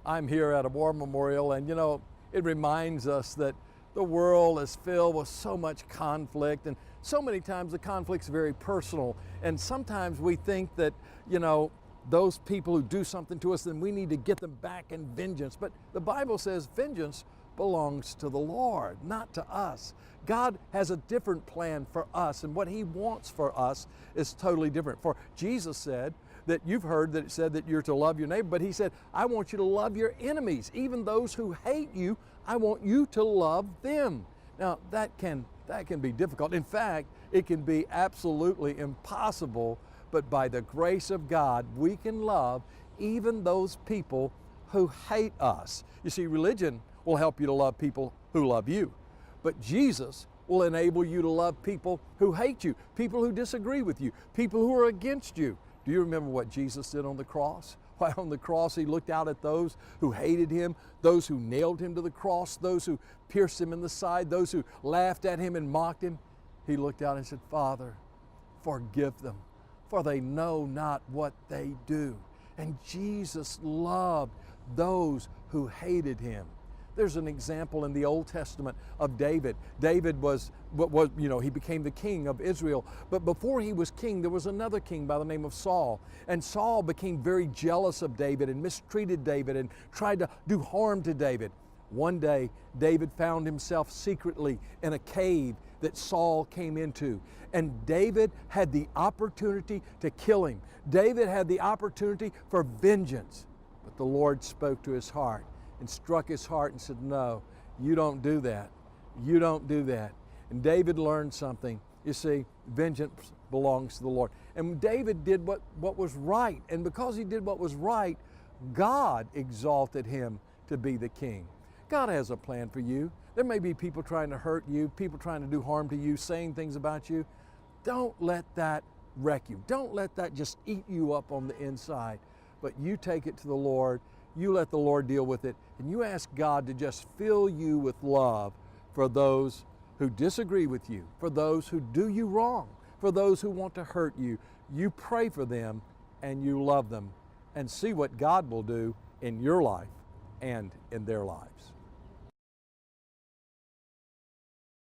I'm here at a war memorial, and it reminds us that the world is filled with so much conflict, and so many times the conflict's very personal. And sometimes we think that, those people who do something to us, then we need to get them back in vengeance. But the Bible says vengeance belongs to the Lord, not to us. God has a different plan for us, and what He wants for us is totally different. For Jesus said that you've heard that it said that you're to love your neighbor, but He said, I want you to love your enemies, even those who hate you. I want you to love them. Now that can be difficult. In fact, it can be absolutely impossible, but by the grace of God, we can love even those people who hate us. You see, religion will help you to love people who love you, but Jesus will enable you to love people who hate you, people who disagree with you, people who are against you. Do you remember what Jesus did on the cross? Why, on the cross He looked out at those who hated Him, those who nailed Him to the cross, those who pierced Him in the side, those who laughed at Him and mocked Him. He looked out and said, Father, forgive them, for they know not what they do. And Jesus loved those who hated Him. There's an example in the Old Testament of David. David he became the king of Israel. But before he was king, there was another king by the name of Saul. And Saul became very jealous of David and mistreated David and tried to do harm to David. One day, David found himself secretly in a cave that Saul came into. And David had the opportunity to kill him. David had the opportunity for vengeance. But the Lord spoke to his heart and struck his heart and said, no, you don't do that. You don't do that. And David learned something. You see, vengeance belongs to the Lord. And David did what was right. And because he did what was right, God exalted him to be the king. God has a plan for you. There may be people trying to hurt you, people trying to do harm to you, saying things about you. Don't let that wreck you. Don't let that just eat you up on the inside. But you take it to the Lord. You let the Lord deal with it, and you ask God to just fill you with love for those who disagree with you, for those who do you wrong, for those who want to hurt you. You pray for them and you love them, and see what God will do in your life and in their lives.